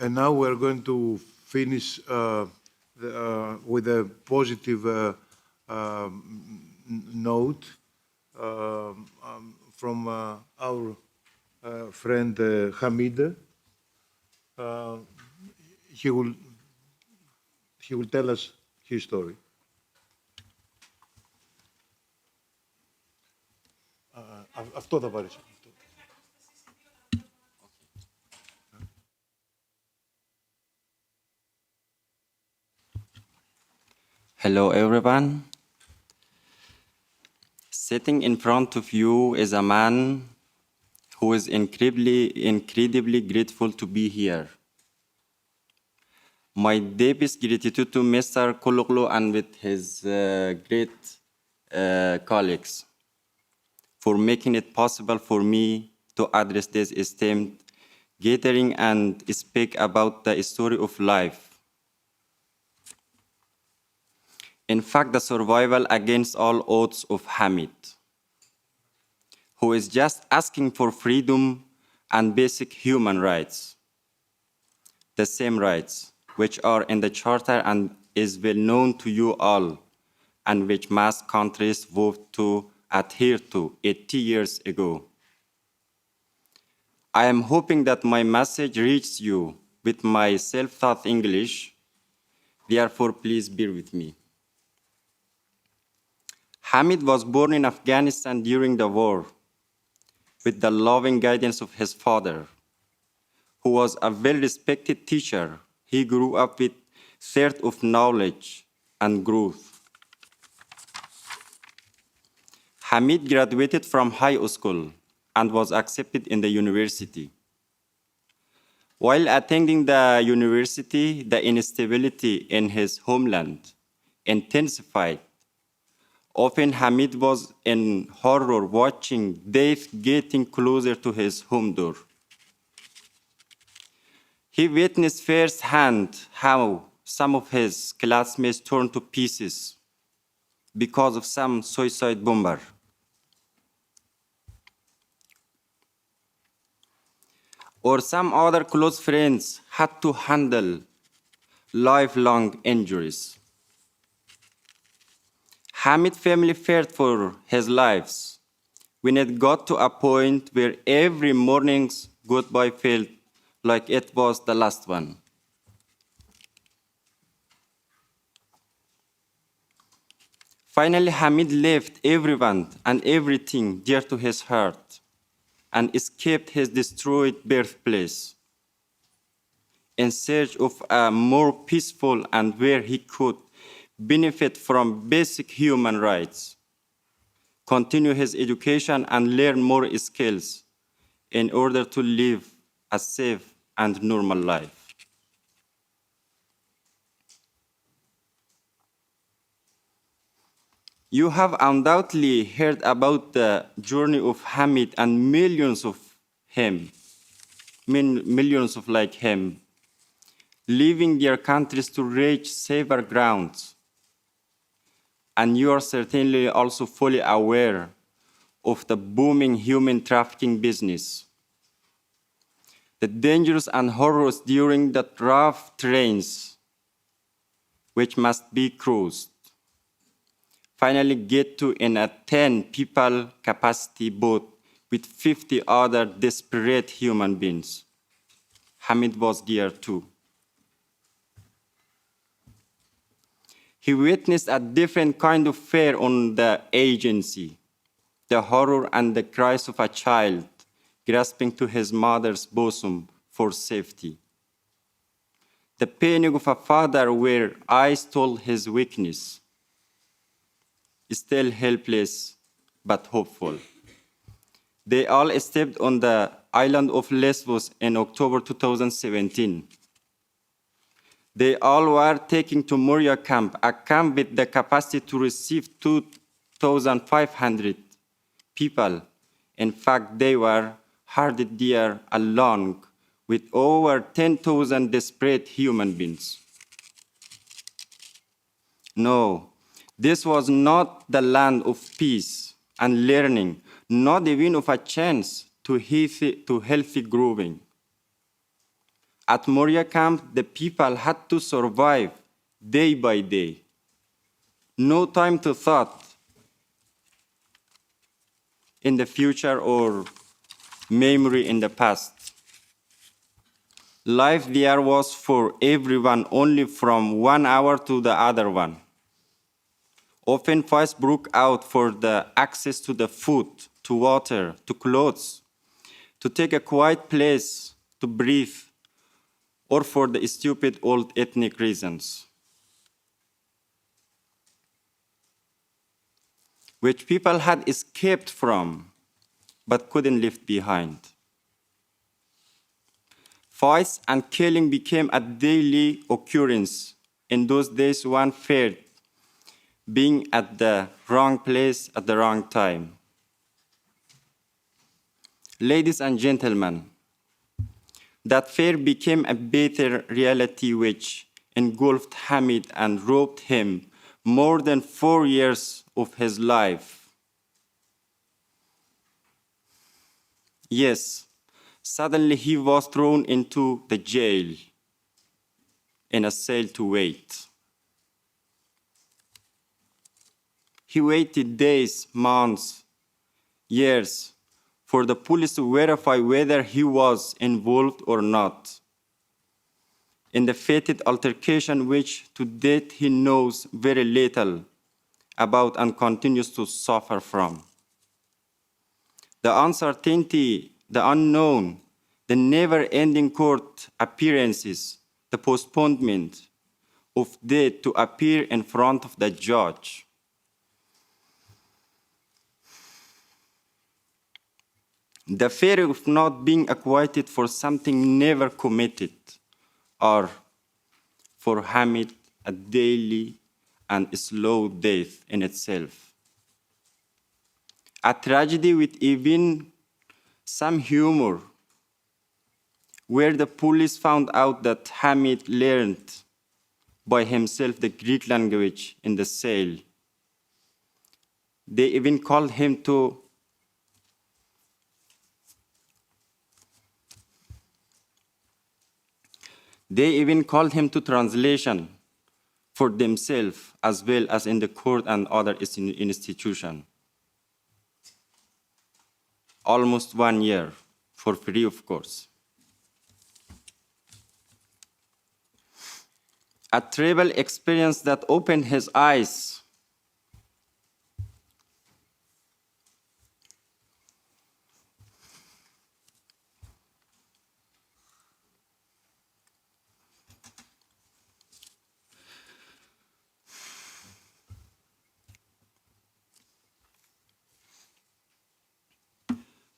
And now we're going to finish with a positive note from our friend Hamind. He will tell us his story. Αυτό θα πάρεις. Hello, everyone. Sitting in front of you is a man who is incredibly grateful to be here. My deepest gratitude to Mr. Kούλογλου and with his great colleagues for making it possible for me to address this esteemed gathering and speak about the story of life. In fact, the survival against all odds of Hamind, who is just asking for freedom and basic human rights, the same rights which are in the Charter and is well known to you all, and which most countries vowed to adhere to 80 years ago. I am hoping that my message reaches you with my self-taught English, therefore please bear with me. Hamind was born in Afghanistan during the war with the loving guidance of his father, who was a well-respected teacher. He grew up with thirst of knowledge and growth. Hamind graduated from high school and was accepted in the university. While attending the university, the instability in his homeland intensified. Often Hamind was in horror watching death getting closer to his home door. He witnessed firsthand how some of his classmates turned to pieces because of some suicide bomber. Or some other close friends had to handle lifelong injuries. Hamind's family feared for his lives when it got to a point where every morning's goodbye felt like it was the last one. Finally, Hamind left everyone and everything dear to his heart and escaped his destroyed birthplace in search of a more peaceful and where he could benefit from basic human rights, continue his education and learn more skills in order to live a safe and normal life. You have undoubtedly heard about the journey of Hamind and millions of like him, leaving their countries to reach safer grounds. And you are certainly also fully aware of the booming human trafficking business, the dangers and horrors during the rough trains which must be crossed, finally get to in a 10-people capacity boat with 50 other desperate human beings. Hamind was there too. He witnessed a different kind of fear on the agency, the horror and the cries of a child grasping to his mother's bosom for safety. The panic of a father where eyes told his weakness, still helpless but hopeful. They all stepped on the island of Lesbos in October 2017. They all were taken to Moria camp, a camp with the capacity to receive 2,500 people. In fact, they were herded there along with over 10,000 desperate human beings. No, this was not the land of peace and learning, not even of a chance to healthy growing. At Moria camp, the people had to survive day by day. No time to thought in the future or memory in the past. Life there was for everyone only from 1 hour to the other one. Often fights broke out for the access to the food, to water, to clothes, to take a quiet place to breathe, or for the stupid old ethnic reasons, which people had escaped from but couldn't leave behind. Fights and killing became a daily occurrence. In those days, one feared being at the wrong place at the wrong time. Ladies and gentlemen, that fear became a bitter reality which engulfed Hamid and robbed him more than 4 years of his life. Yes, suddenly he was thrown into the jail in a cell to wait. He waited days, months, years for the police to verify whether he was involved or not in the fated altercation which to date he knows very little about and continues to suffer from. The uncertainty, the unknown, the never-ending court appearances, the postponement of death to appear in front of the judge. The fear of not being acquitted for something never committed, or for Hamid, a daily and slow death in itself. A tragedy with even some humor, where the police found out that Hamid learned by himself the Greek language in the cell. They even called him to translation for themselves as well as in the court and other institutions. Almost 1 year, for free, of course. A terrible experience that opened his eyes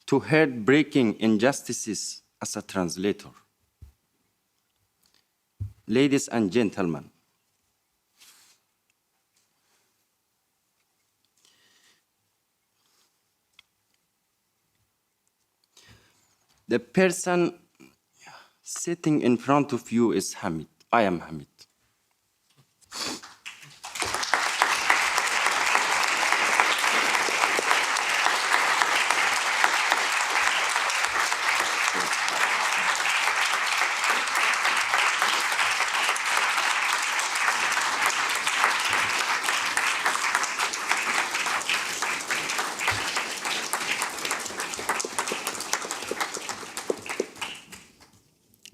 to heartbreaking injustices as a translator. Ladies and gentlemen, the person sitting in front of you is Hamid. I am Hamid.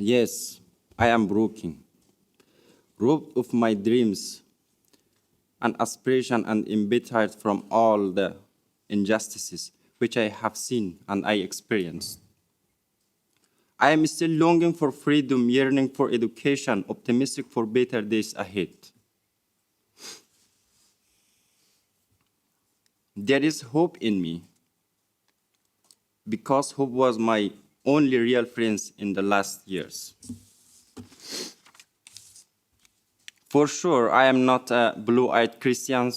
Yes, I am broken, robbed of my dreams and aspiration and embittered from all the injustices which I have seen and I experienced. I am still longing for freedom, yearning for education, optimistic for better days ahead. There is hope in me because hope was my only real friends in the last years. For sure, I am not a blue-eyed Christian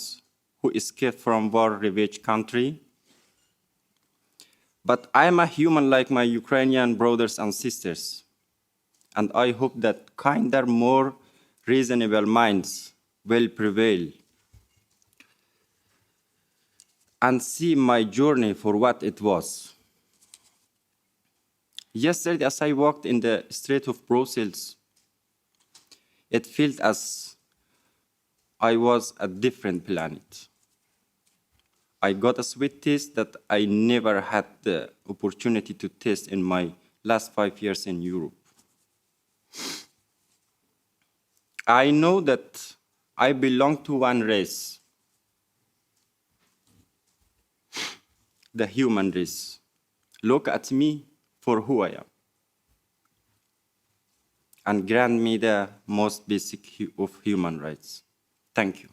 who escaped from war-ravaged country, but I am a human like my Ukrainian brothers and sisters, and I hope that kinder, more reasonable minds will prevail and see my journey for what it was. Yesterday, as I walked in the street of Brussels, it felt as I was a different planet. I got a sweet taste that I never had the opportunity to taste in my last 5 years in Europe. I know that I belong to one race, the human race. Look at me for who I am, and grant me the most basic of human rights. Thank you.